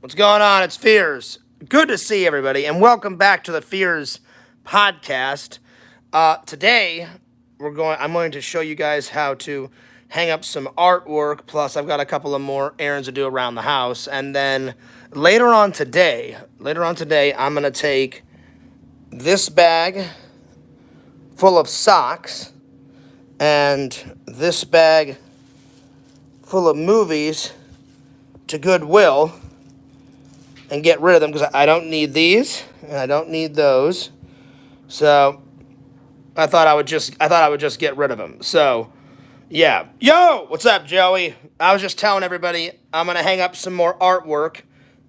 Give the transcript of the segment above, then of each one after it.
What's going on? It's Fears. Good to see everybody, and welcome back to the Fears podcast. Today, I'm going to show you guys how to hang up some artwork. Plus, I've got a couple of more errands to do around the house, and then later on today, I'm going to take this bag full of socks and this bag full of movies to Goodwill and get rid of them because I don't need these and I don't need those. So I thought I would just get rid of them. So yeah, yo, what's up, Joey? I was just telling everybody I'm gonna hang up some more artwork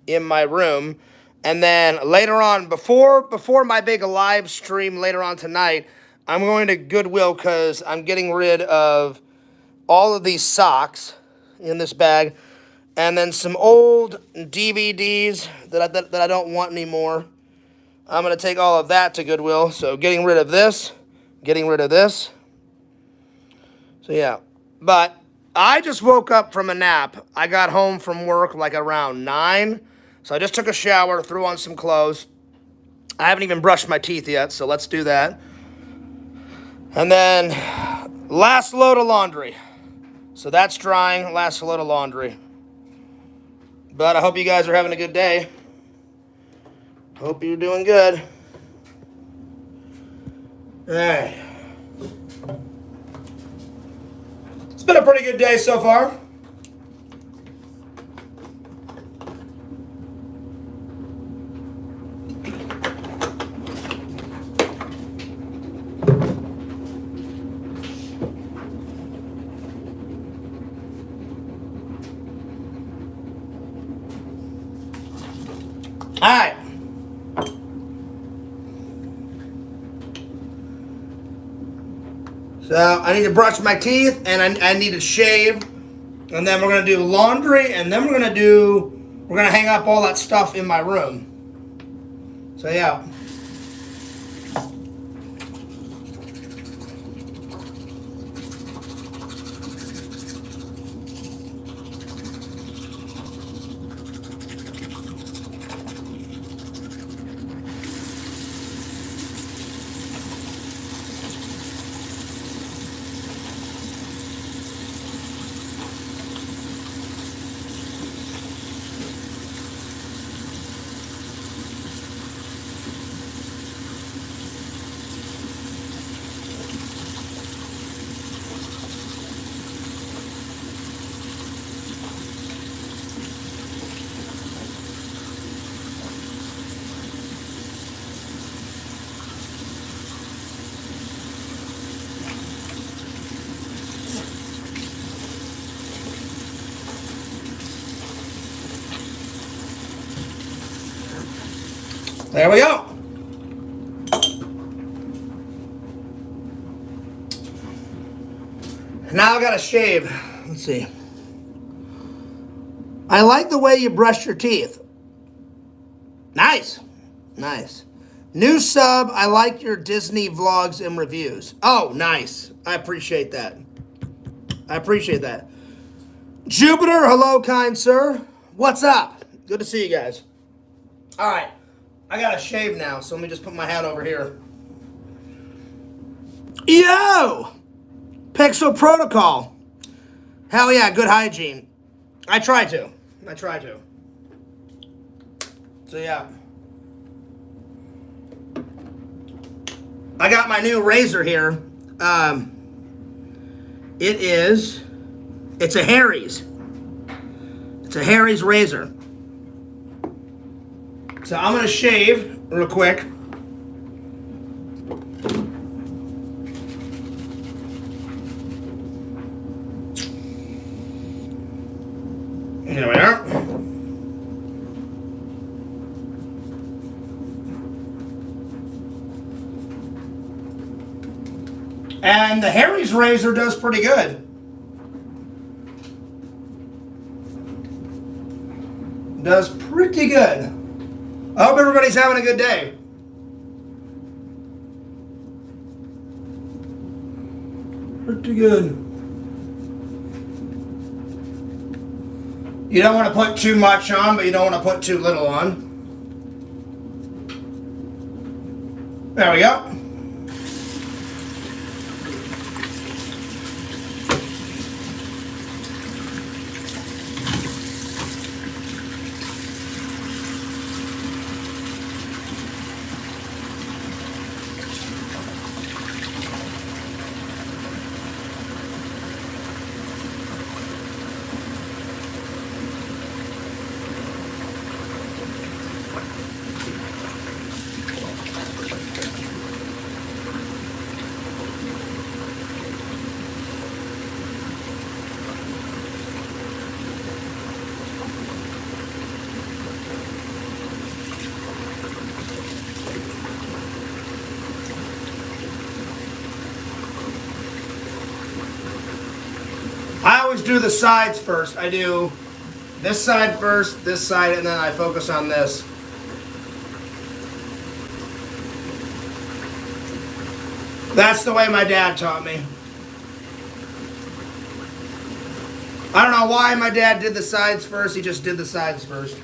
in my room, and then later on, before my big live stream later on tonight, I'm going to Goodwill because I'm getting rid of all of these socks in this bag, and then some old DVDs that I don't want anymore. I'm going to take all of that to Goodwill. So getting rid of this. So yeah. But I just woke up from a nap. I got home from work like around 9. So I just took a shower, threw on some clothes. I haven't even brushed my teeth yet, so let's do that. And then last load of laundry. So that's drying, last load of laundry. But I hope you guys are having a good day. Hope you're doing good. Hey. It's been a pretty good day so far. All right. So I need to brush my teeth and I need to shave. And then we're going to do laundry, and then we're going to hang up all that stuff in my room. So yeah. There we go. Now I gotta shave. Let's see. I like the way you brush your teeth. Nice. New sub, I like your Disney vlogs and reviews. Oh, nice. I appreciate that. Jupiter, hello, kind sir. What's up? Good to see you guys. All right. I gotta shave now, so let me just put my hat over here. Yo! Pixel Protocol. Hell yeah, good hygiene. I try to. So yeah. I got my new razor here. It's a Harry's. It's a Harry's razor. So I'm gonna shave real quick. There we are. And the Harry's razor does pretty good. Does pretty good. I hope everybody's having a good day. Pretty good. You don't want to put too much on, but you don't want to put too little on. There we go. I always do the sides first. I do this side first, this side, and then I focus on this. That's the way my dad taught me. I don't know why my dad did the sides first. He just did the sides first.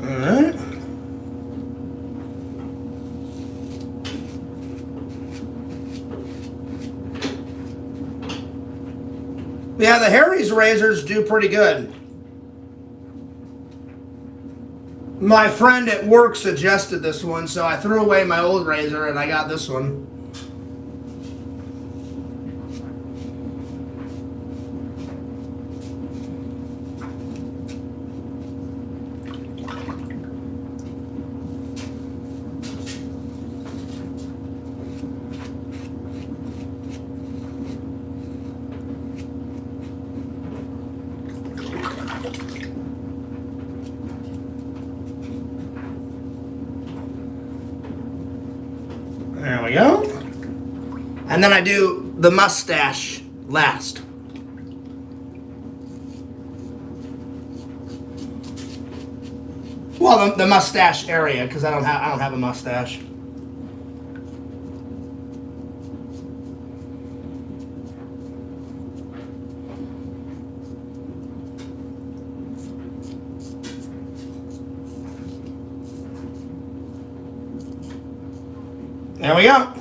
Alright. Yeah, the Harry's razors do pretty good. My friend at work suggested this one, so I threw away my old razor and I got this one. There we go. And then I do the mustache last. Well, the mustache area, because I don't have a mustache. There we go.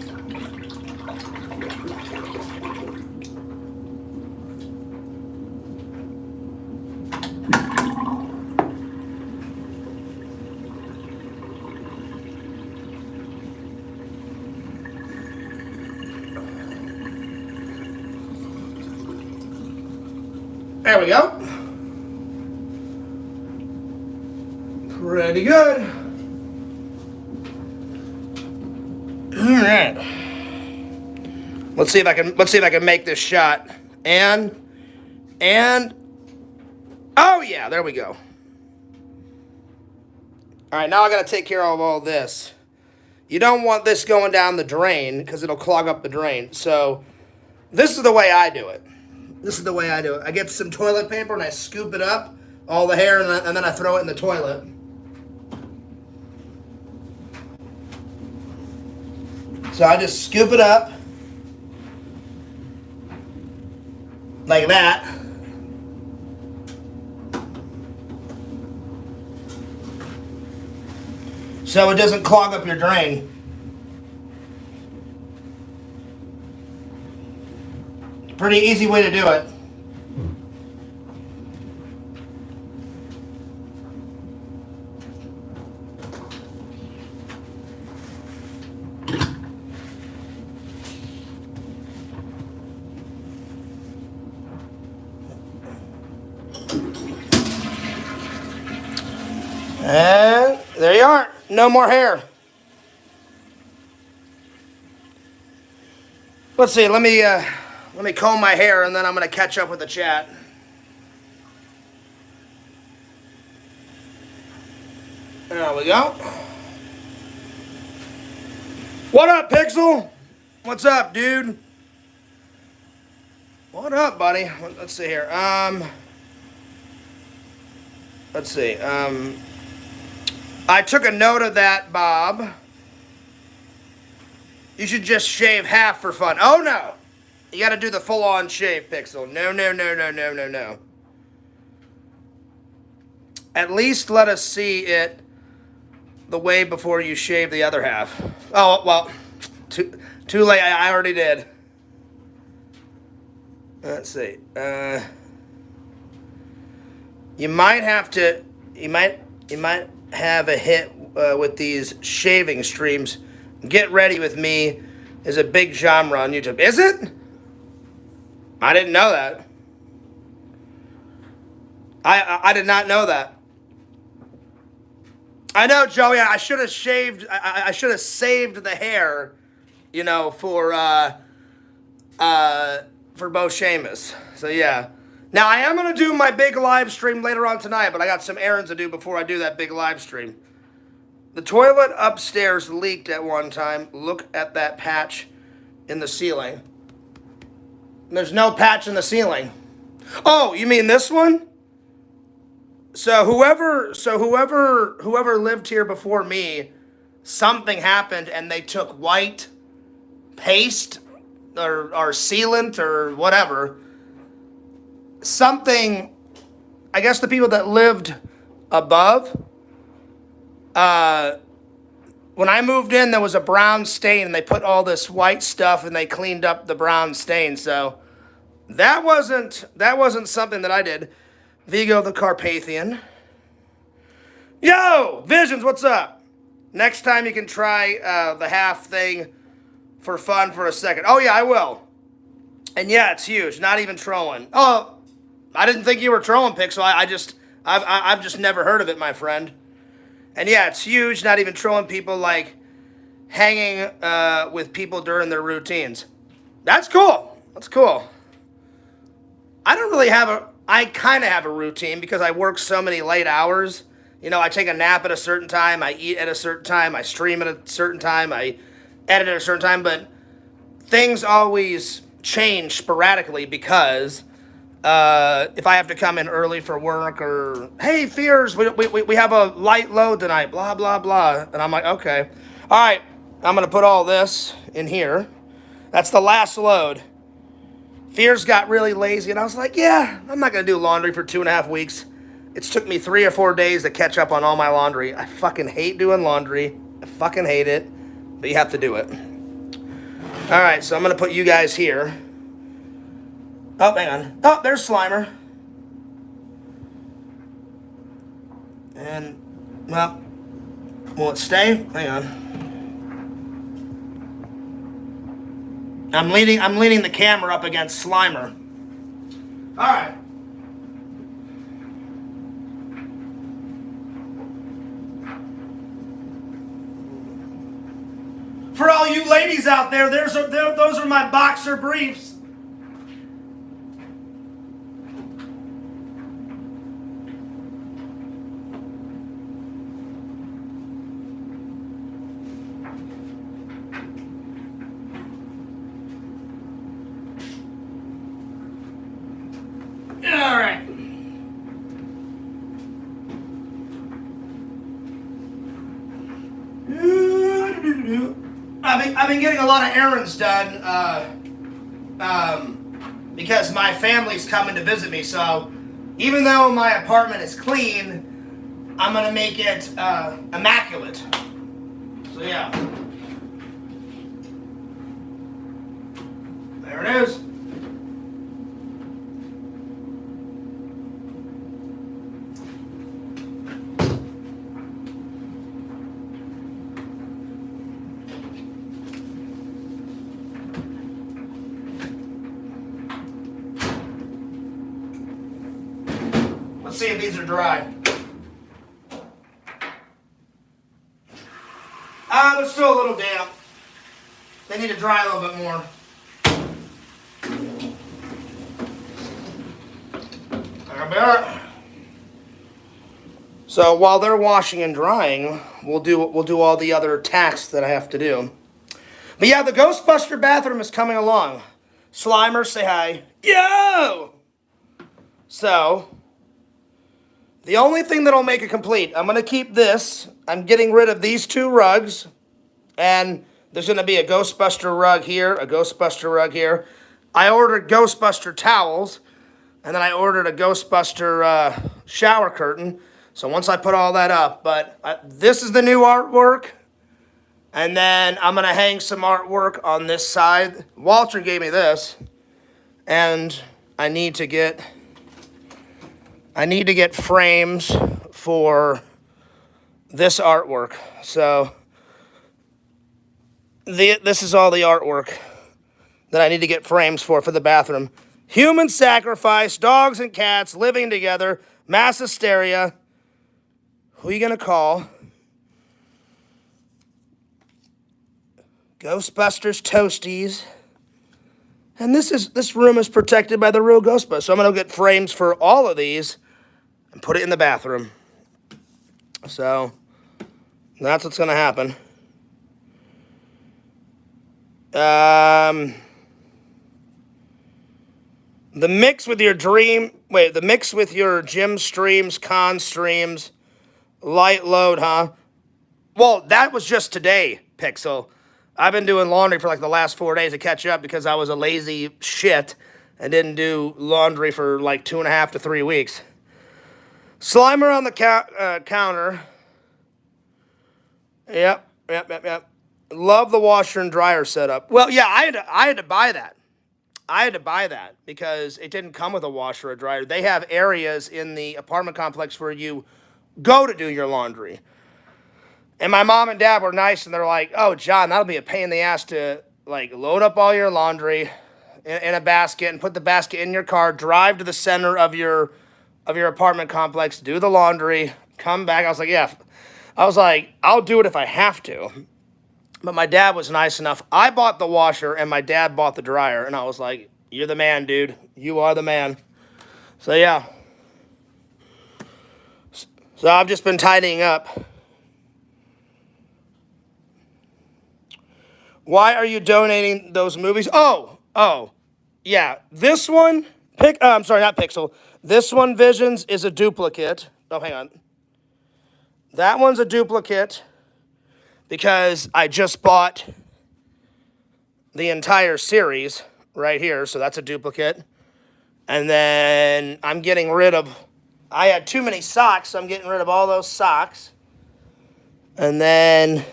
There we go. Pretty good. All right. Let's see if I can make this shot. And oh yeah, there we go. All right, now I got to take care of all this. You don't want this going down the drain because it'll clog up the drain. So this is the way I do it. I get some toilet paper and I scoop it up, all the hair, and then I throw it in the toilet. So I just scoop it up like that. So it doesn't clog up your drain. Pretty easy way to do it. And there you are. No more hair. Let's see. Let me comb my hair, and then I'm going to catch up with the chat. There we go. What up, Pixel? What's up, dude? What up, buddy? Let's see here. Let's see. I took a note of that, Bob. You should just shave half for fun. Oh, no. You got to do the full-on shave, Pixel. No, no, no, no, no, no, no. At least let us see it the way before you shave the other half. Oh, well, too late. I already did. Let's see. You might have to. You might have a hit with these shaving streams. Get Ready With Me is a big genre on YouTube. Is it? I didn't know that. I did not know that. I know, Joey. I should have shaved. I should have saved the hair, you know, for Bo Sheamus. So yeah. Now I am gonna do my big live stream later on tonight, but I got some errands to do before I do that big live stream. The toilet upstairs leaked at one time. Look at that patch in the ceiling. There's no patch in the ceiling. Oh, you mean this one? So whoever lived here before me, something happened and they took white paste or sealant or whatever. Something, I guess the people that lived above, when I moved in, there was a brown stain, and they put all this white stuff, and they cleaned up the brown stain. So that wasn't something that I did. Vigo the Carpathian. Yo, Visions, what's up? Next time you can try the half thing for fun for a second. Oh yeah, I will. And yeah, it's huge. Not even trolling. Oh, I didn't think you were trolling, Pixel. I've just never heard of it, my friend. And yeah, it's huge. Not even trolling people, like hanging with people during their routines. That's cool. That's cool. I don't really have a. I kind of have a routine because I work so many late hours. You know, I take a nap at a certain time. I eat at a certain time. I stream at a certain time. I edit at a certain time. But things always change sporadically because if I have to come in early for work or, hey, Fears, we have a light load tonight, blah, blah, blah. And I'm like, okay. All right, I'm going to put all this in here. That's the last load. Fears got really lazy, and I was like, yeah, I'm not going to do laundry for 2.5 weeks. It's took me 3 or 4 days to catch up on all my laundry. I fucking hate doing laundry. I fucking hate it, but you have to do it. All right, so I'm going to put you guys here. Oh, hang on. Oh, there's Slimer. And, well, will it stay? Hang on. I'm leaning the camera up against Slimer. All right. For all you ladies out there, those are my boxer briefs. All right. I've been getting a lot of errands done because my family's coming to visit me. So even though my apartment is clean, I'm gonna make it immaculate. So yeah, there it is. Let's see if these are dry. They're still a little damp. They need to dry a little bit more. So while they're washing and drying, we'll do all the other tasks that I have to do. But yeah, the Ghostbuster bathroom is coming along. Slimer, say hi. Yo! So, The only thing that'll make it complete, I'm going to keep this. I'm getting rid of these 2 rugs. And there's going to be a Ghostbuster rug here, a Ghostbuster rug here. I ordered Ghostbuster towels. And then I ordered a Ghostbuster shower curtain. So once I put all that up, but this is the new artwork. And then I'm going to hang some artwork on this side. Walter gave me this. And I need to get frames for this artwork. So this is all the artwork that I need to get frames for the bathroom. Human sacrifice, dogs and cats living together, mass hysteria. Who are you going to call? Ghostbusters Toasties. And this room is protected by the real Ghostbusters. So I'm going to get frames for all of these and put it in the bathroom. So that's what's going to happen. The mix with your gym streams, con streams, light load, huh? Well, that was just today, Pixel. I've been doing laundry for like the last 4 days to catch up because I was a lazy shit and didn't do laundry for like 2.5 to 3 weeks. Slimer on the counter. Yep. Love the washer and dryer setup. Well, yeah, I had to buy that. I had to buy that because it didn't come with a washer or dryer. They have areas in the apartment complex where you go to do your laundry. And my mom and dad were nice, and they're like, oh, John, that'll be a pain in the ass to, like, load up all your laundry in a basket and put the basket in your car, drive to the center of your apartment complex, do the laundry, come back. I was like, yeah. I was like, I'll do it if I have to. But my dad was nice enough. I bought the washer, and my dad bought the dryer. And I was like, you're the man, dude. You are the man. So, yeah. So I've just been tidying up. Why are you donating those movies? Oh, yeah. This one, I'm sorry, not Pixel. This one, Visions, is a duplicate. Oh, hang on. That one's a duplicate because I just bought the entire series right here, so that's a duplicate. And then I'm getting rid of, I had too many socks, so I'm getting rid of all those socks. And then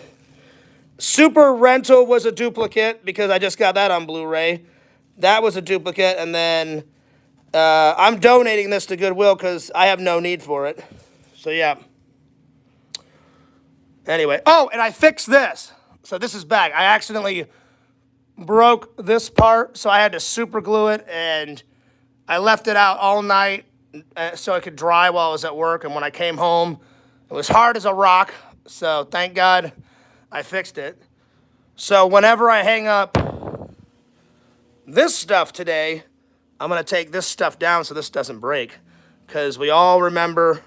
Super Rental was a duplicate because I just got that on Blu-ray. That was a duplicate, and then I'm donating this to Goodwill because I have no need for it. So, yeah. Anyway. Oh, and I fixed this. So this is back. I accidentally broke this part, so I had to super glue it, and I left it out all night so it could dry while I was at work, and when I came home, it was hard as a rock, so thank God I fixed it. So whenever I hang up this stuff today, I'm going to take this stuff down so this doesn't break. Because we all remember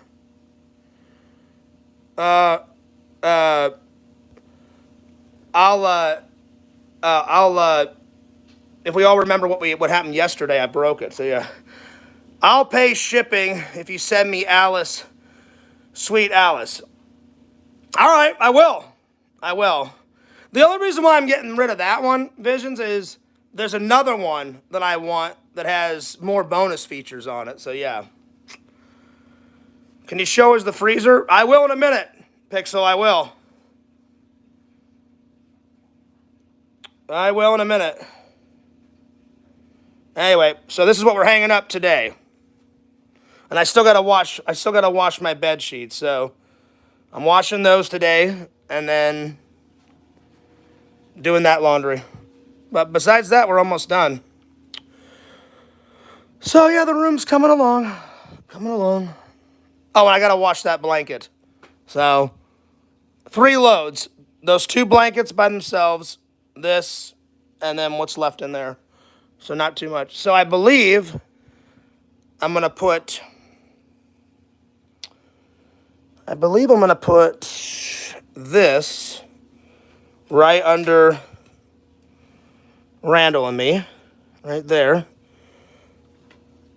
if we all remember what happened yesterday, I broke it. So yeah. I'll pay shipping if you send me Alice, sweet Alice. All right, I will. The only reason why I'm getting rid of that one, Visions, is there's another one that I want that has more bonus features on it. So, yeah. Can you show us the freezer? I will in a minute, Pixel, I will. I will in a minute. Anyway, so this is what we're hanging up today. And I still gotta wash my bed sheets, so I'm washing those today and then doing that laundry. But besides that, we're almost done. So yeah, the room's coming along. Oh, and I gotta wash that blanket. So 3 loads. Those 2 blankets by themselves, this, and then what's left in there. So not too much. So I believe I'm gonna put this right under Randall and me, right there.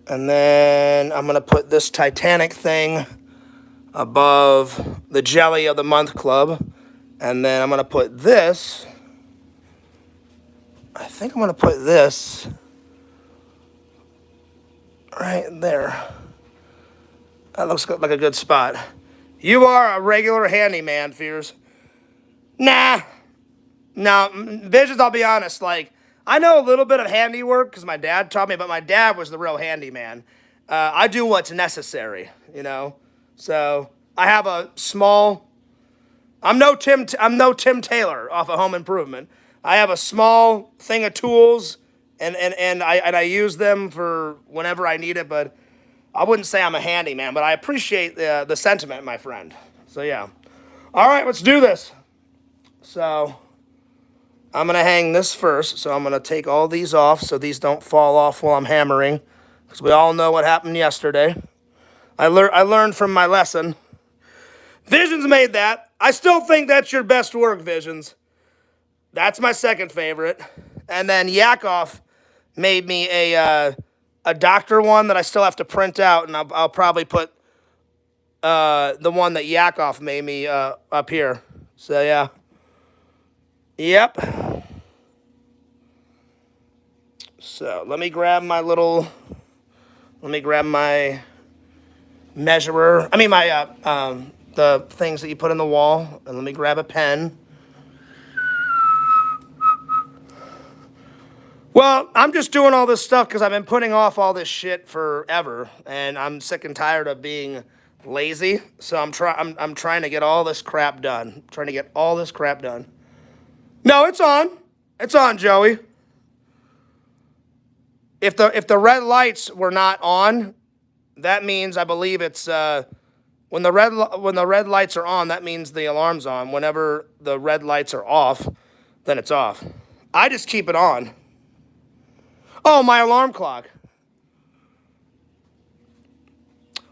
And then I'm going to put this Titanic thing above the Jelly of the Month Club. And then I'm going to put this, I think I'm going to put this right there. That looks like a good spot. You are a regular handyman, Fears. Nah. Now, Visions, I'll be honest, like, I know a little bit of handiwork because my dad taught me, but my dad was the real handyman. I do what's necessary, you know? So, I have a small, I'm no Tim Taylor off of Home Improvement. I have a small thing of tools, and I use them for whenever I need it, but I wouldn't say I'm a handyman, but I appreciate the sentiment, my friend. So, yeah. All right, let's do this. So, I'm going to hang this first. So, I'm going to take all these off so these don't fall off while I'm hammering. Because we all know what happened yesterday. I learned from my lesson. Visions made that. I still think that's your best work, Visions. That's my second favorite. And then Yakov made me a doctor one that I still have to print out, and I'll probably put the one that Yakov made me up here. So, yeah. Yep. So, let me grab my measurer. I mean, the things that you put in the wall. And let me grab a pen. Well, I'm just doing all this stuff because I've been putting off all this shit forever, and I'm sick and tired of being lazy. So I'm trying to get all this crap done. Trying to get all this crap done. No, it's on. It's on, Joey. If the red lights were not on, that means I believe it's when the red lights are on, that means the alarm's on. Whenever the red lights are off, then it's off. I just keep it on. Oh, my alarm clock.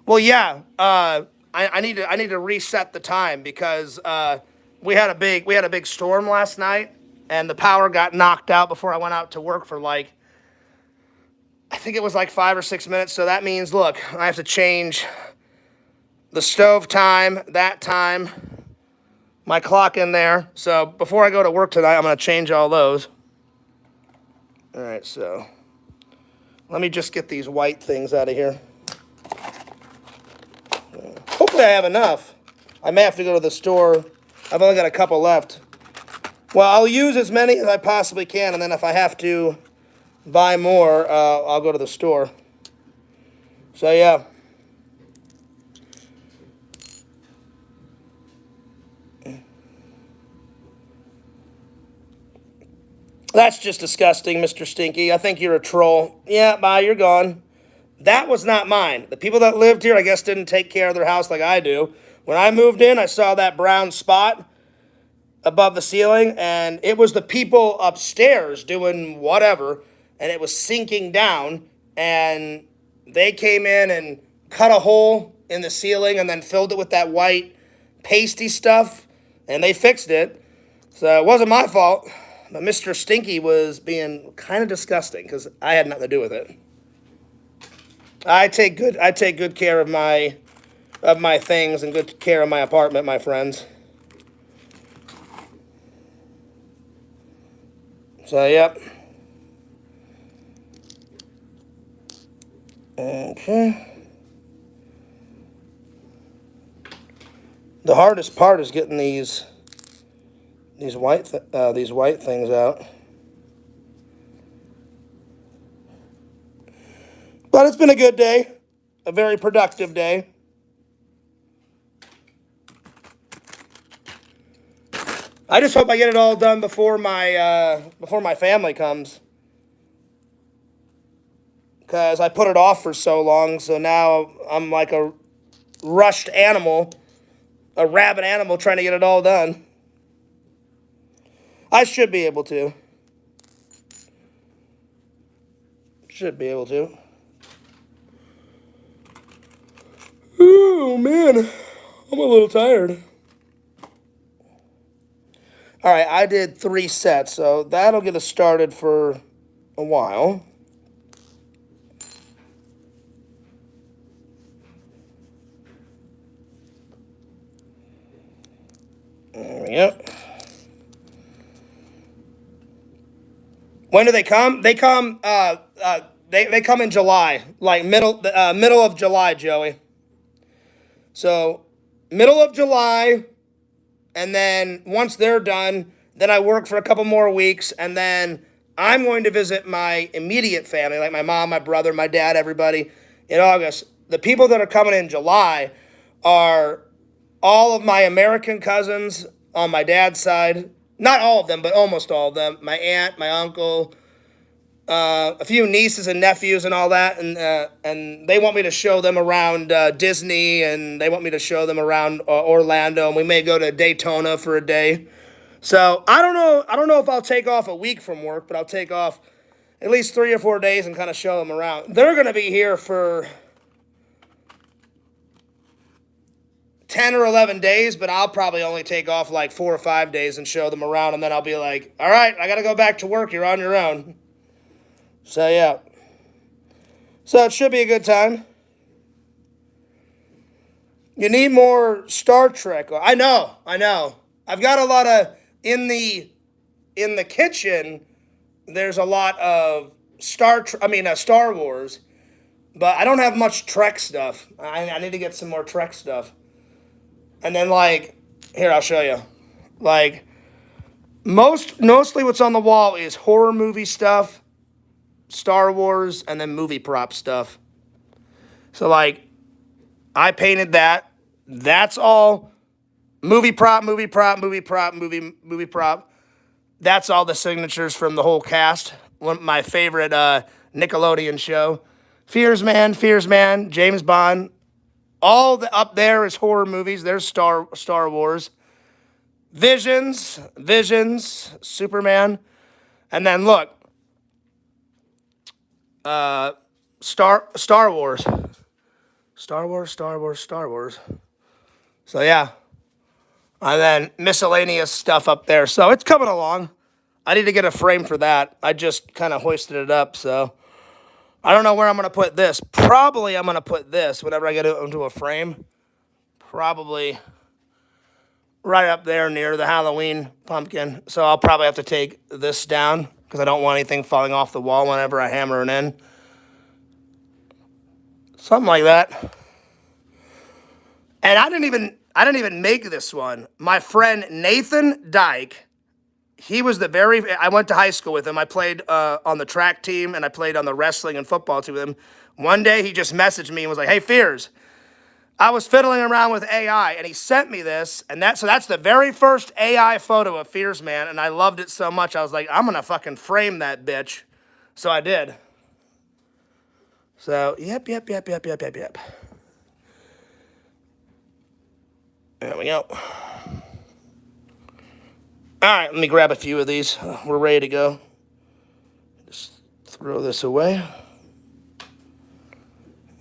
Well, yeah. I need to reset the time because we had a big storm last night, and the power got knocked out before I went out to work for I think it was 5 or 6 minutes. So that means, look, I have to change the stove time, that time, my clock in there. So before I go to work tonight, I'm going to change all those. All right, so let me just get these white things out of here. Hopefully I have enough. I may have to go to the store. I've only got a couple left. Well, I'll use as many as I possibly can, and then if I have to buy more, I'll go to the store. So, yeah. That's just disgusting, Mr. Stinky. I think you're a troll. Yeah, bye, you're gone. That was not mine. The people that lived here, I guess, didn't take care of their house like I do. When I moved in, I saw that brown spot above the ceiling, and it was the people upstairs doing whatever, and it was sinking down, and they came in and cut a hole in the ceiling and then filled it with that white pasty stuff, and they fixed it. So it wasn't my fault. But Mr. Stinky was being kind of disgusting because I had nothing to do with it. I take good care of my things and good care of my apartment, my friends. So, yep. Okay. The hardest part is getting these white things out. But it's been a good day, a very productive day. I just hope I get it all done before my family comes, because I put it off for so long. So now I'm like a rushed animal, a rabid animal trying to get it all done. I should be able to. Should be able to. Oh, man. I'm a little tired. All right, I did 3 sets, so that'll get us started for a while. When do they come? They come in July, like middle of July, Joey. So middle of July, and then once they're done, then I work for a couple more weeks, and then I'm going to visit my immediate family, like my mom, my brother, my dad, everybody, in August. The people that are coming in July are all of my American cousins on my dad's side. Not all of them, but almost all of them. My aunt, my uncle, a few nieces and nephews and all that, and they want me to show them around Disney, and they want me to show them around Orlando, and we may go to Daytona for a day. So I don't know. I don't know if I'll take off a week from work, but I'll take off at least 3 or 4 days and kind of show them around. They're going to be here for 10 or 11 days, but I'll probably only take off like 4 or 5 days and show them around, and then I'll be like, all right, I got to go back to work. You're on your own. So, yeah. So, it should be a good time. You need more Star Trek. I know. I've got a lot of, in the kitchen, there's a lot of Star Wars, but I don't have much Trek stuff. I need to get some more Trek stuff. And then, like, here, I'll show you. Like, mostly what's on the wall is horror movie stuff, Star Wars, and then movie prop stuff. So, like, I painted that. That's all movie prop. That's all the signatures from the whole cast. One of my favorite Nickelodeon show. Fears Man, James Bond. All up there is horror movies. There's Star Wars. Visions, Superman. And then look. Star Wars. Star Wars. So yeah. And then miscellaneous stuff up there. So it's coming along. I need to get a frame for that. I just kind of hoisted it up, so I don't know where I'm going to put this. Probably I'm going to put this whenever I get it into a frame. Probably right up there near the Halloween pumpkin. So I'll probably have to take this down because I don't want anything falling off the wall whenever I hammer it in. Something like that. And I didn't even make this one. My friend Nathan Dyke, I went to high school with him. I played on the track team, and I played on the wrestling and football team with him. One day, he just messaged me and was like, hey, Fears, I was fiddling around with AI, and he sent me this, and that's the very first AI photo of Fears Man, and I loved it so much, I was like, I'm going to fucking frame that bitch. So I did. So, yep. There we go. All right, let me grab a few of these. We're ready to go. Just throw this away.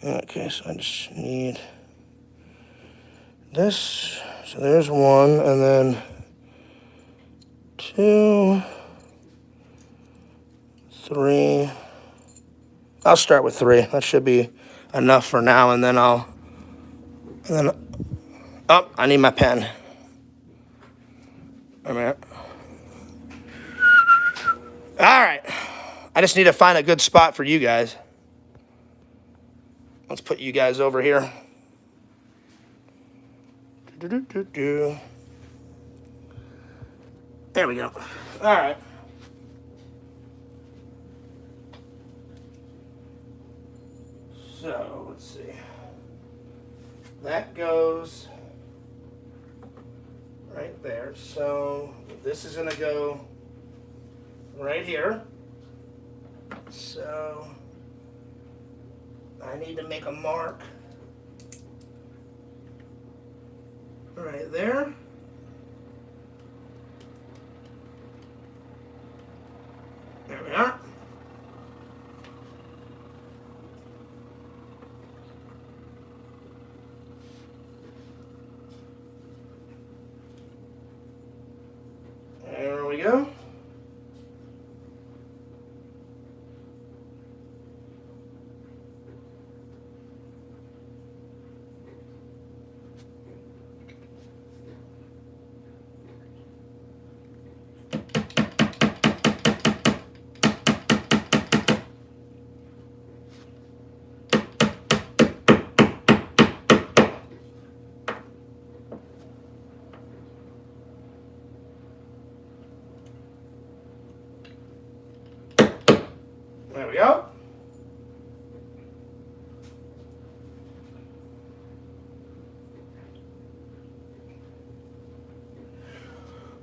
Okay, so I just need this. So there's one, and then 2, 3. I'll start with 3. That should be enough for now, and then oh, I need my pen. Wait a minute. All right. I just need to find a good spot for you guys. Let's put you guys over here. There we go. All right. So, let's see. That goes right there. So, this is going to go right here. So, I need to make a mark right there. There we are. There we go. There we go.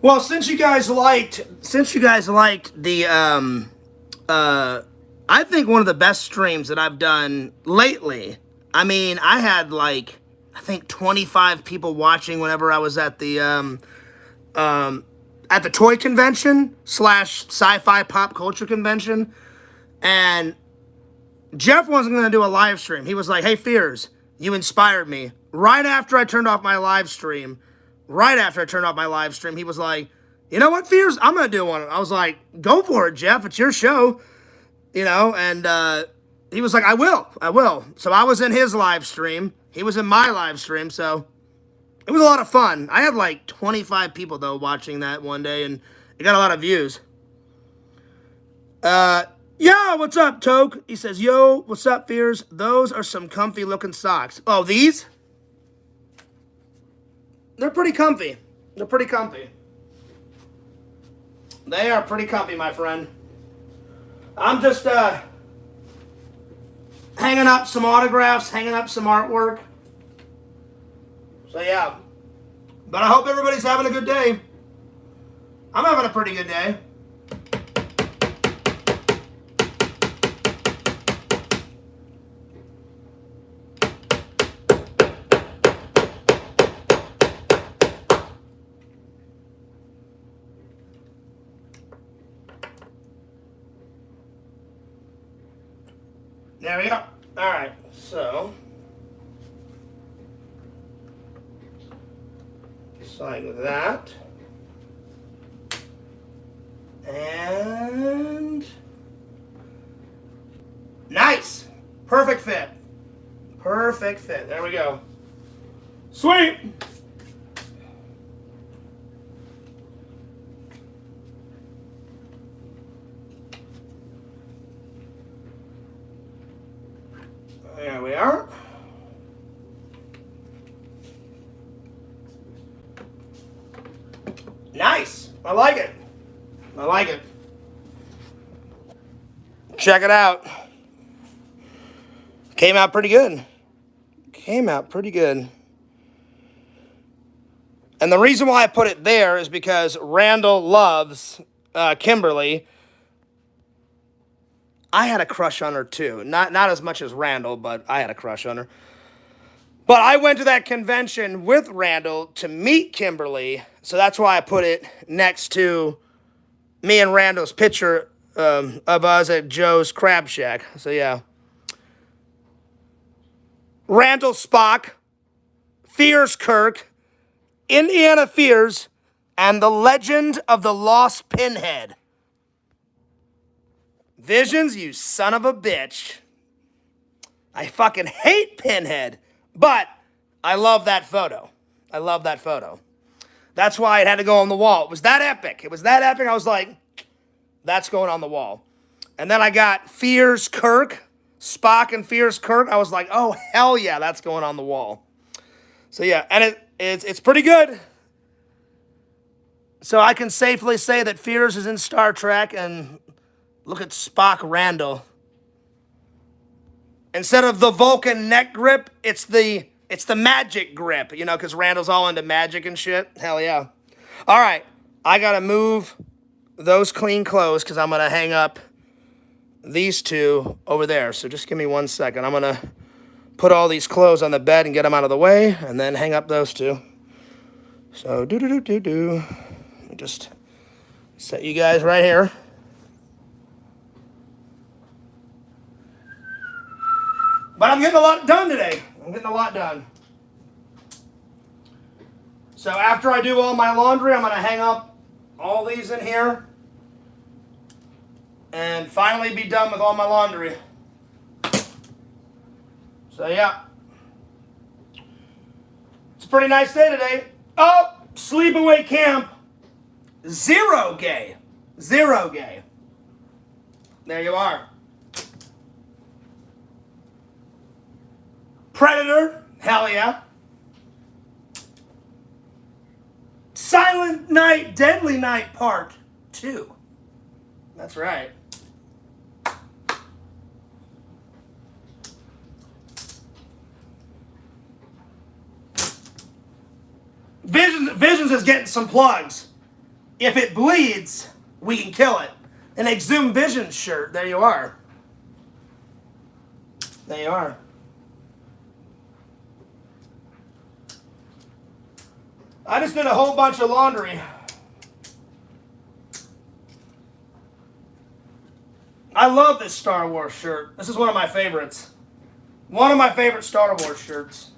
Well, since you guys liked the I think one of the best streams that I've done lately. I mean, I had like I think 25 people watching whenever I was at the toy convention / sci-fi pop culture convention, and Jeff wasn't going to do a live stream. He was like, "Hey, Fears, you inspired me." Right after I turned off my live stream, he was like, "You know what, Fears? I'm going to do one." I was like, "Go for it, Jeff. It's your show." And he was like, I will. So I was in his live stream. He was in my live stream. So it was a lot of fun. I had like 25 people, though, watching that one day, and it got a lot of views. Yeah, what's up, Toke? He says, yo, what's up, Fears? Those are some comfy looking socks. Oh, these? They're pretty comfy. They are pretty comfy, my friend. I'm just hanging up some autographs, hanging up some artwork. So yeah. But I hope everybody's having a good day. I'm having a pretty good day. There we go. All right, so just like that, and nice, perfect fit. There we go. Sweet. There we are. Nice. I like it. Check it out. Came out pretty good. And the reason why I put it there is because Randall loves Kimberly. I had a crush on her too. Not as much as Randall, but I had a crush on her. But I went to that convention with Randall to meet Kimberly, so that's why I put it next to me and Randall's picture of us at Joe's Crab Shack. So yeah. Randall Spock, Fears Kirk, Indiana Fears, and the Legend of the Lost Pinhead. Visions, you son of a bitch. I fucking hate Pinhead, but I love that photo. That's why it had to go on the wall. It was that epic. I was like, that's going on the wall. And then I got Fears Kirk, Spock and Fears Kirk. I was like, oh, hell yeah, that's going on the wall. So yeah, and it's pretty good. So I can safely say that Fears is in Star Trek, and look at Spock Randall. Instead of the Vulcan neck grip, it's the magic grip, because Randall's all into magic and shit. Hell yeah. All right, I got to move those clean clothes because I'm going to hang up these two over there. So just give me 1 second. I'm going to put all these clothes on the bed and get them out of the way and then hang up those two. So Let me just set you guys right here. But I'm getting a lot done today. So after I do all my laundry, I'm going to hang up all these in here and finally be done with all my laundry. So yeah. It's a pretty nice day today. Oh, sleepaway camp. Zero gay. There you are. Predator, hell yeah. Silent Night, Deadly Night Part 2. That's right. Visions is getting some plugs. If it bleeds, we can kill it. An Exhumed Visions shirt. There you are. There you are. I just did a whole bunch of laundry. I love this Star Wars shirt. This is one of my favorites. One of my favorite Star Wars shirts.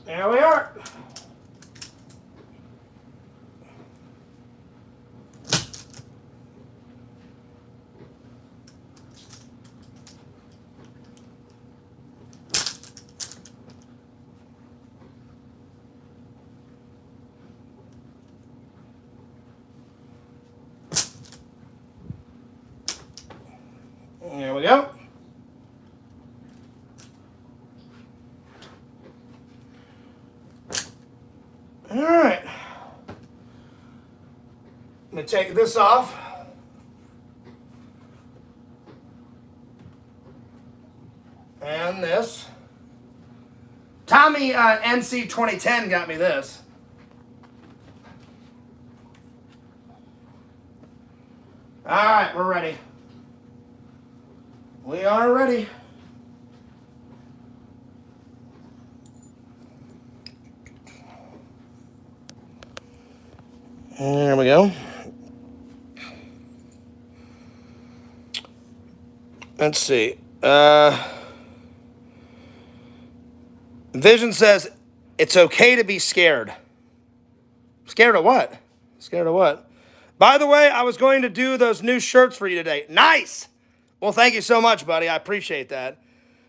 There we are. There we go. All right. I'm going to take this off. And this. Tommy NC 2010 got me this. All right, we're ready. We are ready. There we go. Let's see. Vision says, it's okay to be scared. Scared of what? Scared of what? By the way, I was going to do those new shirts for you today. Nice! Well, thank you so much, buddy. I appreciate that.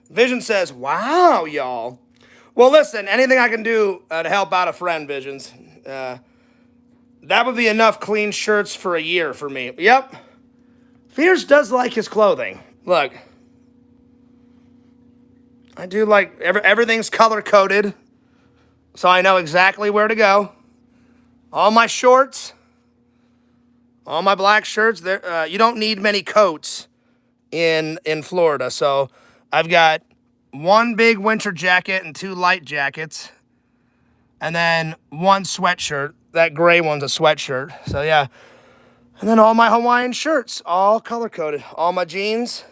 Vision says, wow, y'all. Well, listen, anything I can do to help out a friend, Visions. That would be enough clean shirts for a year for me. Yep. Fears does like his clothing. Look. I do like, everything's color-coded, so I know exactly where to go. All my shorts, all my black shirts, you don't need many coats in Florida. So I've got one big winter jacket and two light jackets, and then one sweatshirt. That gray one's a sweatshirt. So yeah. And then all my Hawaiian shirts, all color-coded. All my jeans.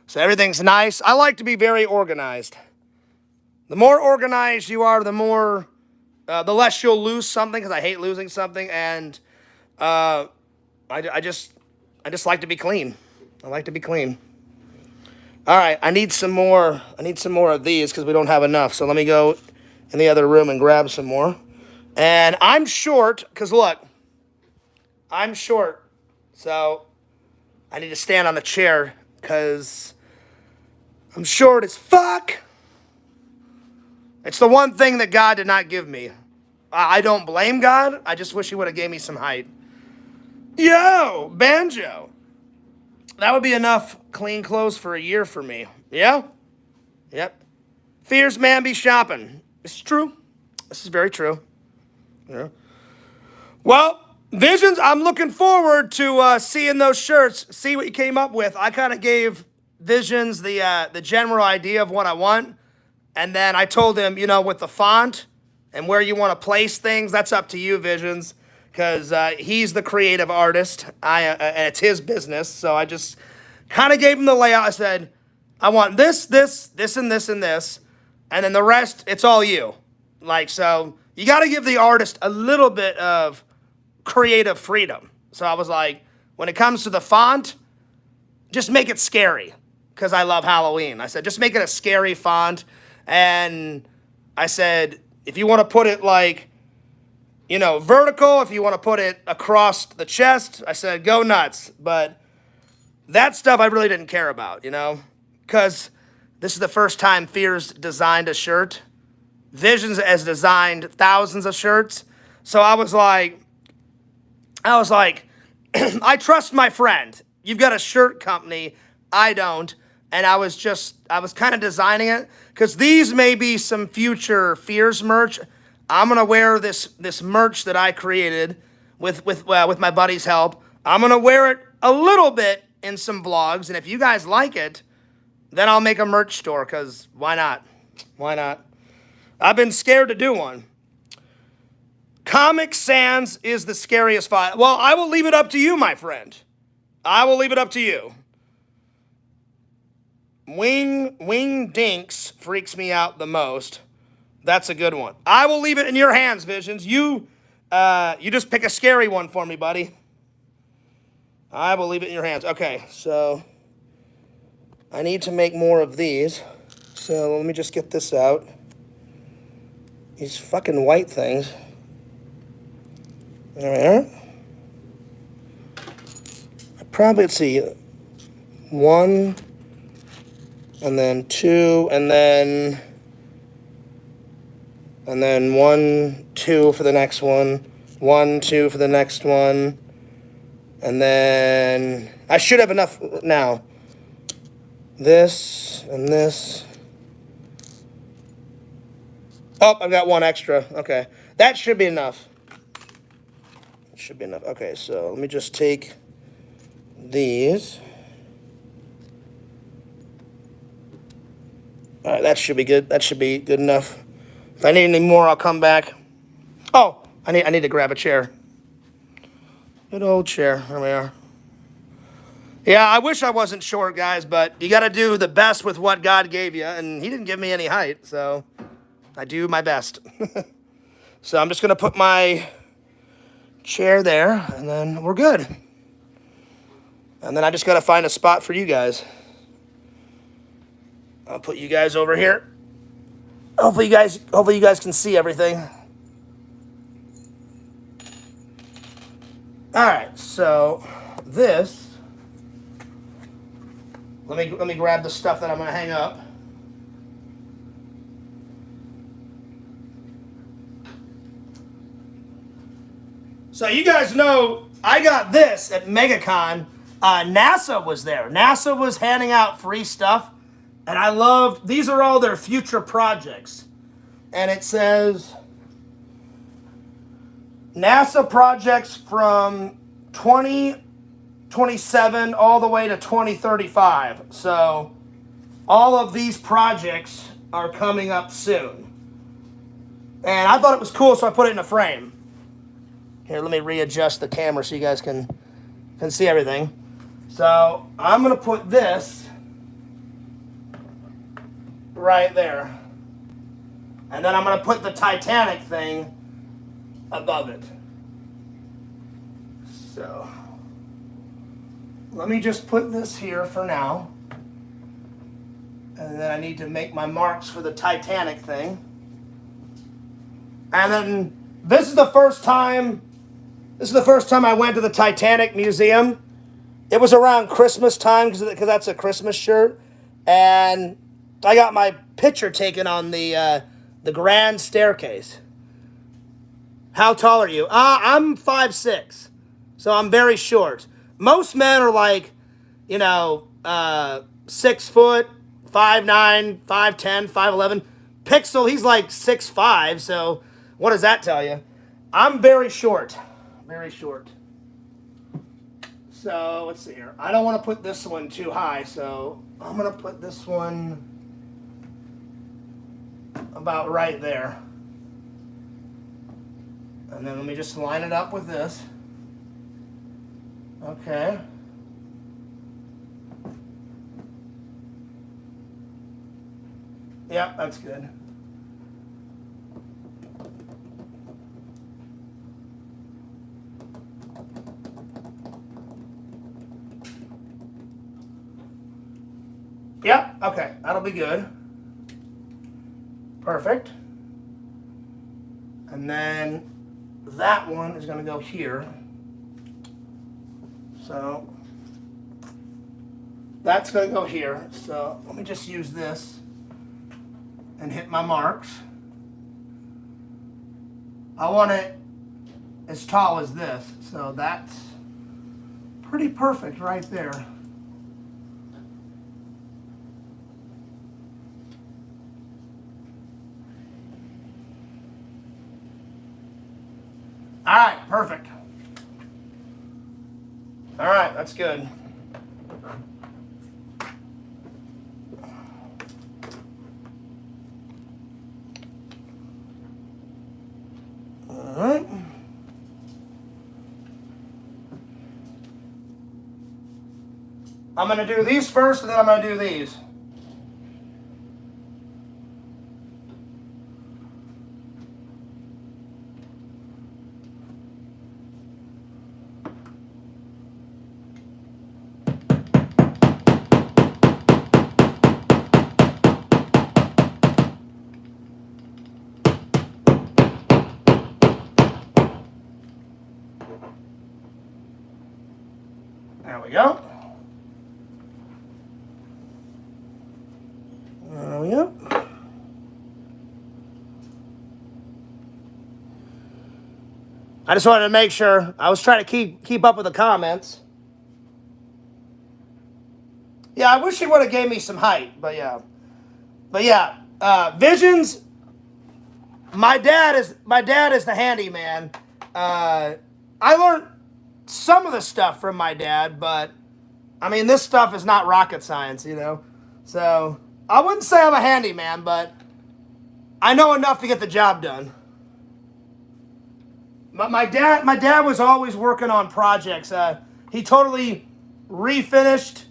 So everything's nice. I like to be very organized. The more organized you are, the less you'll lose something, because I hate losing something. And I just like to be clean. I like to be clean. All right, I need some more of these because we don't have enough. So let me go in the other room and grab some more. And I'm short, because look, I'm short. So I need to stand on the chair because I'm short as fuck. It's the one thing that God did not give me. I don't blame God. I just wish he would have gave me some height. Yo, Banjo. That would be enough clean clothes for a year for me. Yeah? Yep. Fears man be shopping. This is true. This is very true. Yeah. Well, Visions, I'm looking forward to seeing those shirts, see what you came up with. I kind of gave Visions the general idea of what I want, and then I told him, with the font and where you want to place things, that's up to you, Visions, because he's the creative artist, and it's his business, so I just kind of gave him the layout. I said, I want this, this, this, and this, and this, and then the rest, it's all you. So you got to give the artist a little bit of creative freedom. So I was like, when it comes to the font, just make it scary, because I love Halloween. I said, just make it a scary font. And I said, if you want to put it vertical, if you want to put it across the chest, I said, go nuts. But that stuff I really didn't care about, because this is the first time Fears designed a shirt. Visions has designed thousands of shirts. So I was like, I trust my friend. You've got a shirt company. I don't. And I was kind of designing it because these may be some future Fears merch. I'm going to wear this merch that I created with my buddy's help. I'm going to wear it a little bit in some vlogs, and if you guys like it, then I'll make a merch store, because why not? Why not? I've been scared to do one. Comic Sans is the scariest file. Well, I will leave it up to you, my friend. I will leave it up to you. Wing Dinks freaks me out the most. That's a good one. I will leave it in your hands, Visions. You just pick a scary one for me, buddy. I will leave it in your hands. Okay, so I need to make more of these. So let me just get this out. These fucking white things. There. Probably, let's see, 1, and then 2, and then 1, 2 for the next one, 1, 2 for the next one, and then I should have enough now. This and this. Oh, I've got one extra. Okay, that should be enough. Should be enough. Okay, so let me just take these. All right, that should be good. That should be good enough. If I need any more, I'll come back. Oh, I need to grab a chair. Good old chair. There we are. Yeah, I wish I wasn't short, guys, but you got to do the best with what God gave you, and He didn't give me any height, so I do my best. So I'm just going to put my chair there, and then we're good. And then I just got to find a spot for you guys. I'll put you guys over here. Hopefully you guys can see everything. All right, so this. Let me grab the stuff that I'm going to hang up. So you guys know I got this at MegaCon. NASA was there. NASA was handing out free stuff. And I loved, these are all their future projects. And it says, NASA projects from 2027 all the way to 2035. So all of these projects are coming up soon. And I thought it was cool, so I put it in a frame. Here, let me readjust the camera so you guys can see everything. So I'm going to put this right there. And then I'm going to put the Titanic thing above it. So let me just put this here for now. And then I need to make my marks for the Titanic thing. And then this is the first time I went to the Titanic Museum. It was around Christmas time because that's a Christmas shirt. And I got my picture taken on the grand staircase. How tall are you? I'm 5'6", so I'm very short. Most men are like, 6 foot, 5'9", 5'10", 5'11". Pixel, he's like 6'5", so what does that tell you? I'm very short, very short. So let's see here. I don't want to put this one too high, so I'm going to put this one about right there. And then let me just line it up with this. Okay. Yep, that's good. Yep, okay, that'll be good. Perfect. And then that one is going to go here. So that's going to go here. So let me just use this and hit my marks. I want it as tall as this. So that's pretty perfect right there. All right, perfect. All right, that's good. All right. I'm going to do these first, and then I'm going to do these. There we go. There we go. I just wanted to make sure. I was trying to keep up with the comments. Yeah, I wish he would have gave me some height, but yeah. But yeah, Visions. My dad is the handyman. I learned some of the stuff from my dad, but I mean, this stuff is not rocket science, you know. So I wouldn't say I'm a handyman, but I know enough to get the job done. My dad was always working on projects. He totally refinished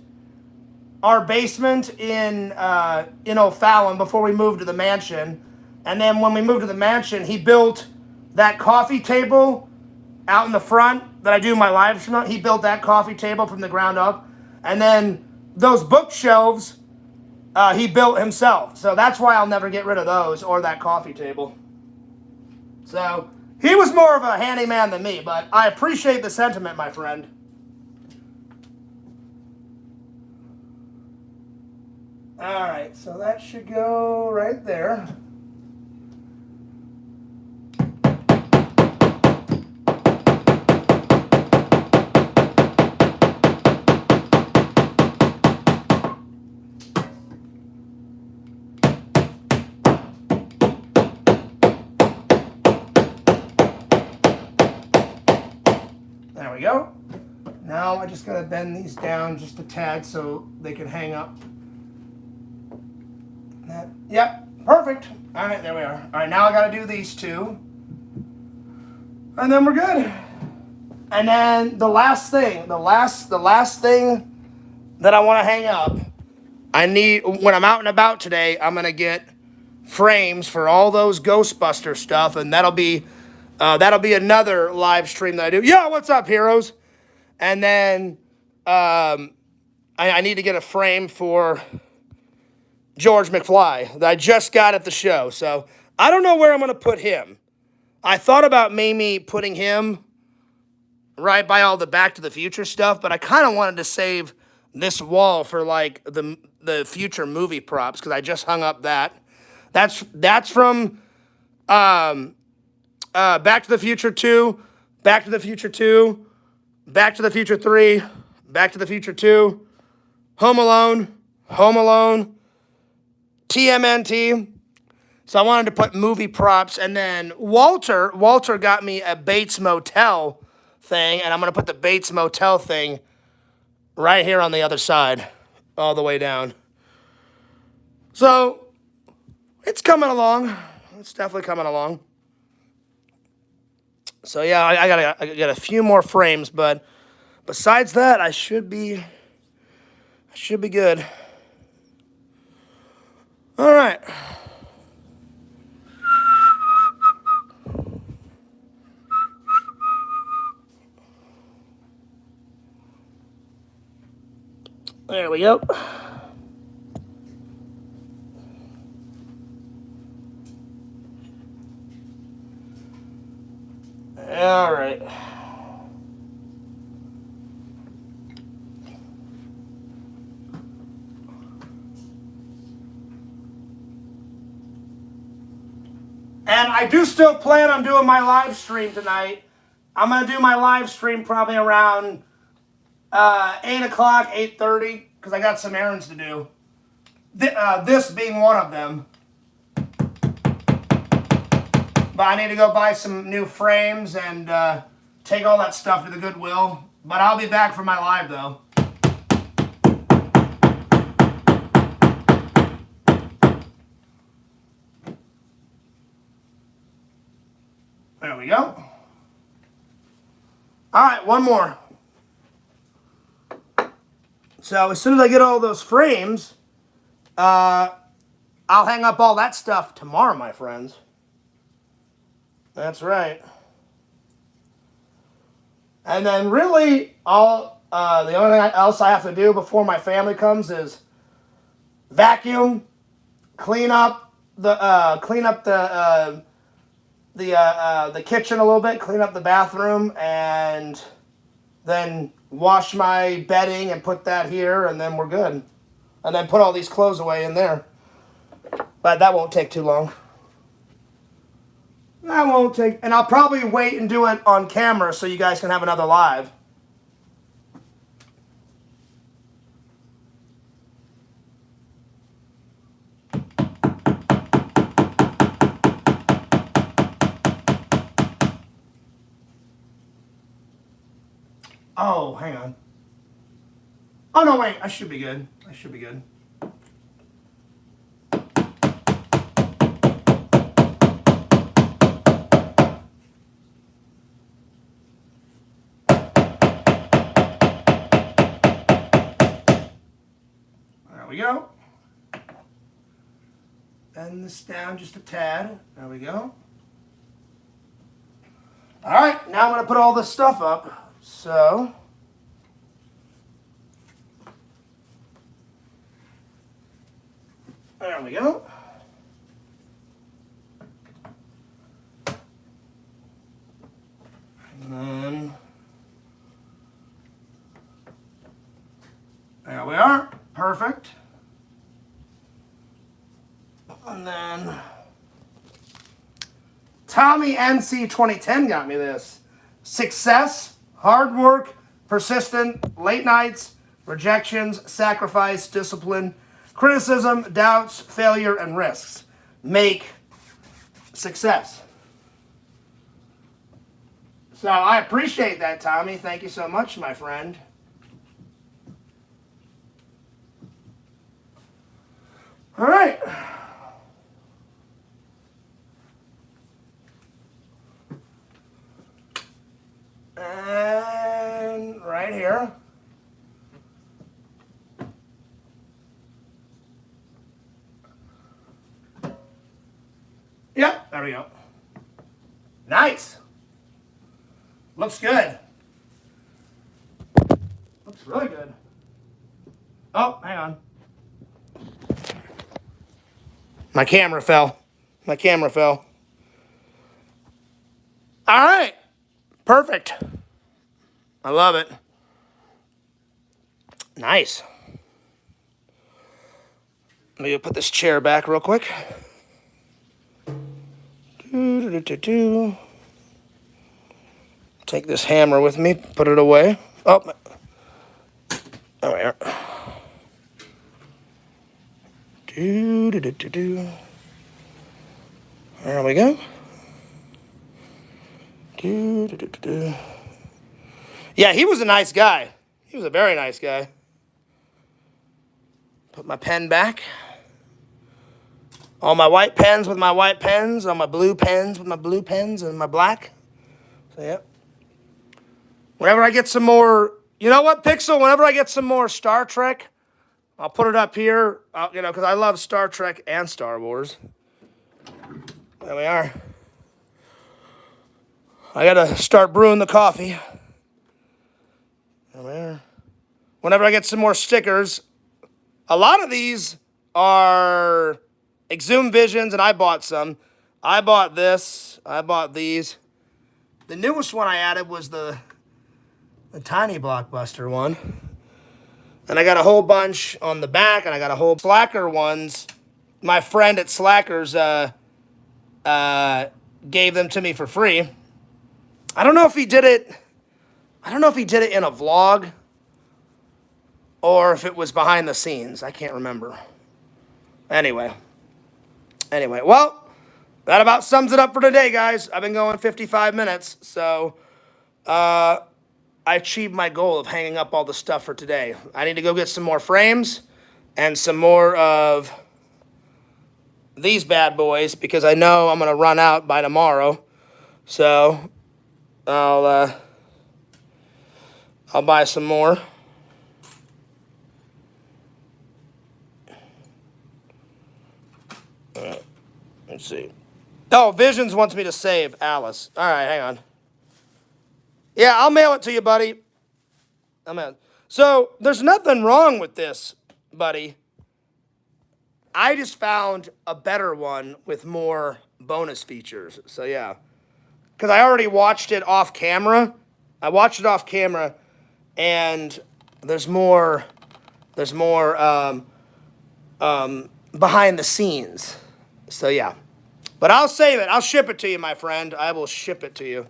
our basement in O'Fallon before we moved to the mansion. And then when we moved to the mansion, he built that coffee table out in the front that I do my live stream on. He built that coffee table from the ground up. And then those bookshelves he built himself. So that's why I'll never get rid of those or that coffee table. So he was more of a handyman than me, but I appreciate the sentiment, my friend. All right, so that should go right there. There we go. Now I just gotta bend these down just a tad so they can hang up. Yep, perfect. All right, there we are. All right, now I gotta do these two. And then we're good. And then the last thing that I wanna hang up, I need, when I'm out and about today, I'm gonna get frames for all those Ghostbuster stuff, and that'll be another live stream that I do. Yeah, what's up, heroes? And then I need to get a frame for George McFly that I just got at the show. So I don't know where I'm going to put him. I thought about maybe putting him right by all the Back to the Future stuff, but I kind of wanted to save this wall for like the future movie props because I just hung up that. That's from Back to the Future 2, Back to the Future 2, Back to the Future 3, Back to the Future 2, Home Alone, TMNT. So I wanted to put movie props, and then Walter got me a Bates Motel thing, and I'm going to put the Bates Motel thing right here on the other side, all the way down. So it's coming along. It's definitely coming along. So yeah, I got a few more frames, but besides that, I should be good. All right. There we go. All right. And I do still plan on doing my live stream tonight. I'm going to do my live stream probably around 8 o'clock, 8:30, because I got some errands to do. This being one of them. But I need to go buy some new frames and take all that stuff to the Goodwill But I'll be back for my live, though. There we go. All right, one more. So as soon as I get all those frames, I'll hang up all that stuff tomorrow, my friends. That's right. And then really, the only thing else I have to do before my family comes is vacuum, clean up the kitchen a little bit, clean up the bathroom, and then wash my bedding and put that here, and then we're good. And then put all these clothes away in there. But that won't take too long. That won't take, and I'll probably wait and do it on camera so you guys can have another live. Oh, hang on. Oh, no, wait. I should be good. I should be good. There we go. Bend this down just a tad. There we go. All right, now I'm going to put all this stuff up. So, there we go. And then, there we are. Perfect. And then, Tommy NC 2010 got me this. Success, hard work, persistent, late nights, rejections, sacrifice, discipline, criticism, doubts, failure, and risks make success. So I appreciate that, Tommy. Thank you so much, my friend. All right. And right here. Yep, there we go. Nice. Looks good. Looks really good. Oh, hang on. My camera fell. My camera fell. All right. Perfect. I love it. Nice. Let me put this chair back real quick. Take this hammer with me, put it away. Oh, there we are. There we go. Yeah, he was a nice guy. He was a very nice guy. Put my pen back. All my white pens with my white pens. All my blue pens with my blue pens and my black. So, yep. Whenever I get some more, you know what, Pixel? Whenever I get some more Star Trek, I'll put it up here, because I love Star Trek and Star Wars. There we are. I gotta start brewing the coffee. There we are. Whenever I get some more stickers, a lot of these are Exhumed Visions, and I bought some. I bought this. I bought these. The newest one I added was the tiny Blockbuster one. And I got a whole bunch on the back, and I got a whole Slacker ones. My friend at Slackers gave them to me for free. I don't know if he did it. I don't know if he did it in a vlog or if it was behind the scenes. I can't remember. Anyway, well, that about sums it up for today, guys. I've been going 55 minutes, so I achieved my goal of hanging up all the stuff for today. I need to go get some more frames and some more of these bad boys because I know I'm going to run out by tomorrow. So I'll buy some more. Let's see. Oh, Visions wants me to save Alice. All right, hang on. Yeah, I'll mail it to you, buddy. So there's nothing wrong with this, buddy. I just found a better one with more bonus features. So yeah, because I already watched it off camera. I watched it off camera, and there's more behind the scenes. So yeah, but I'll save it. I'll ship it to you, my friend. I will ship it to you.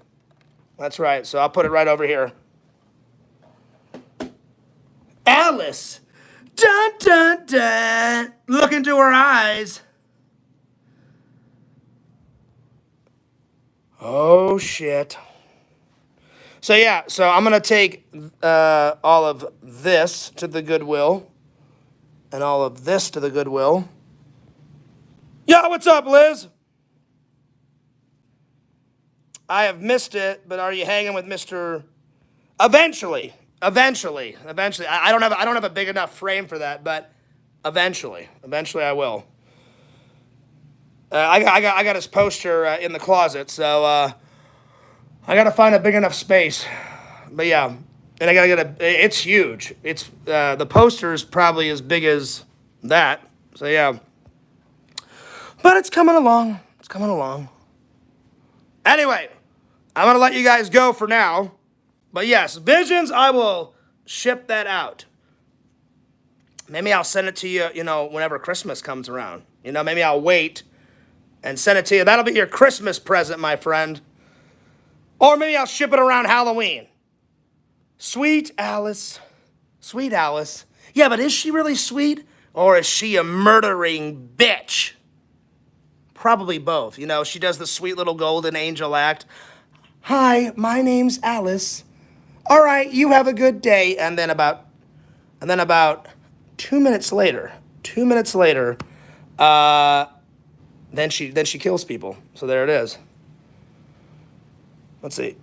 That's right. So I'll put it right over here. Alice, dun dun dun. Look into her eyes. Oh shit. So yeah, so I'm gonna take all of this to the Goodwill, and all of this to the Goodwill. Yo, what's up, Liz? I have missed it, but are you hanging with Mr. Eventually. I don't have a big enough frame for that, but eventually I will. I got his poster in the closet, so I gotta find a big enough space. But yeah, and I gotta get it's huge. It's the poster is probably as big as that. So yeah, but it's coming along. Anyway, I'm gonna let you guys go for now. But yes, Visions, I will ship that out. Maybe I'll send it to you, whenever Christmas comes around. Maybe I'll wait and send it to you. That'll be your Christmas present, my friend. Or maybe I'll ship it around Halloween. Sweet Alice. Yeah, but is she really sweet? Or is she a murdering bitch? Probably both. She does the sweet little golden angel act. Hi, my name's Alice. All right, you have a good day. And then about 2 minutes later, then she kills people. So there it is. Let's see.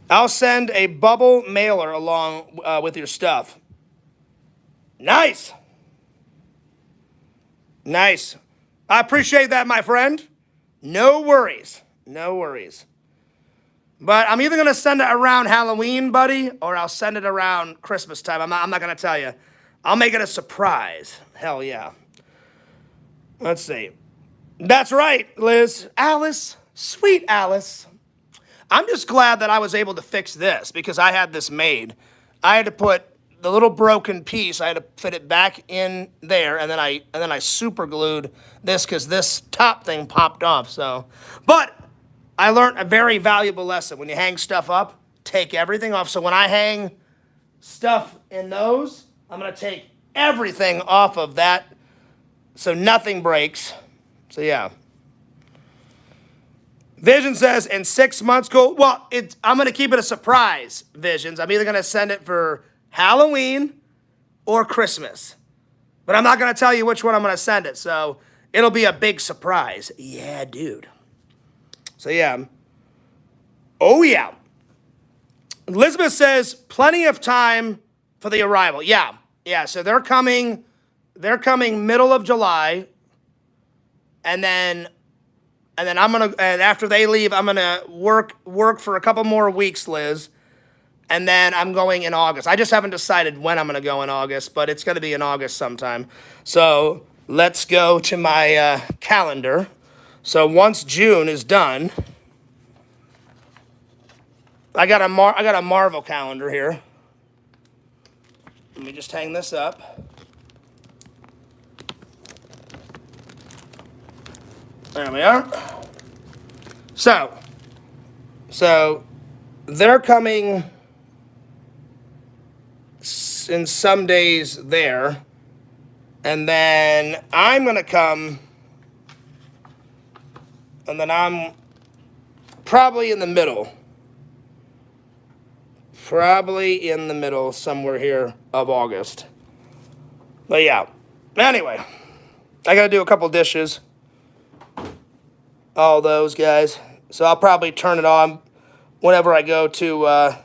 I'll send a bubble mailer along with your stuff. Nice. I appreciate that, my friend. No worries. But I'm either going to send it around Halloween, buddy, or I'll send it around Christmas time. I'm not going to tell you. I'll make it a surprise. Hell yeah. Let's see. That's right, Liz. Alice. Sweet Alice. I'm just glad that I was able to fix this because I had this made. I had to put the little broken piece, I had to fit it back in there, and then I super glued this because this top thing popped off. So, but I learned a very valuable lesson. When you hang stuff up, take everything off. So when I hang stuff in those, I'm going to take everything off of that so nothing breaks. So yeah. Vision says in 6 months, cool. Well, I'm going to keep it a surprise, Visions. I'm either going to send it for Halloween or Christmas. But I'm not going to tell you which one I'm going to send it. So it'll be a big surprise. Yeah, dude. So yeah. Oh yeah. Elizabeth says plenty of time for the arrival. Yeah. So they're coming middle of July. And then after they leave, I'm gonna work for a couple more weeks, Liz. And then I'm going in August. I just haven't decided when I'm gonna go in August, but it's gonna be in August sometime. So let's go to my calendar. So once June is done, I got a Marvel calendar here. Let me just hang this up. There we are. So they're coming in some days there, and then I'm gonna come, and then I'm probably in the middle. Probably in the middle, somewhere here, of August. But yeah. Anyway, I gotta do a couple dishes. All those guys. So I'll probably turn it on whenever I go to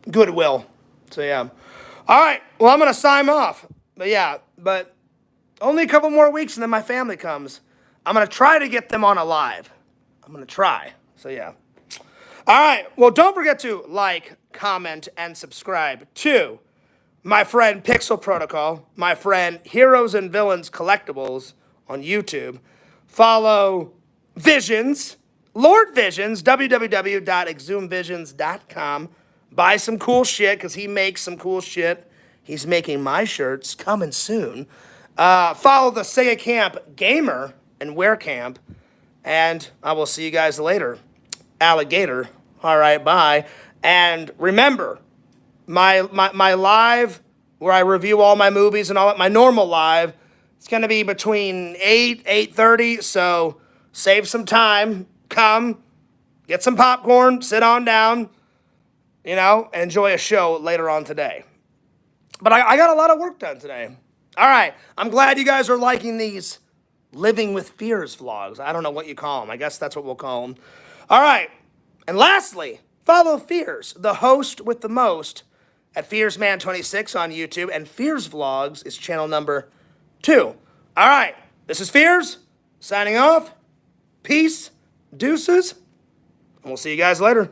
Goodwill. So yeah. All right. Well, I'm gonna sign off. But yeah. But only a couple more weeks and then my family comes. I'm gonna try to get them on a live. I'm gonna try. So yeah. All right. Well, don't forget to like, comment, and subscribe to my friend Pixel Protocol, my friend Heroes and Villains Collectibles on YouTube. Follow Visions, Lord Visions, www.exhumvisions.com. Buy some cool shit because he makes some cool shit. He's making my shirts coming soon. Follow the Sega Camp Gamer and Wear Camp. And I will see you guys later. Alligator. All right, bye. And remember, my live where I review all my movies and all that, my normal live, it's going to be between 8:30, so save some time. Come, get some popcorn, sit on down, and enjoy a show later on today. But I got a lot of work done today. All right, I'm glad you guys are liking these Living with Fears vlogs. I don't know what you call them. I guess that's what we'll call them. All right, and lastly, follow Fears, the host with the most, at FearsMan26 on YouTube, and Fears Vlogs is channel number 2. All right, this is Fears, signing off. Peace, deuces, and we'll see you guys later.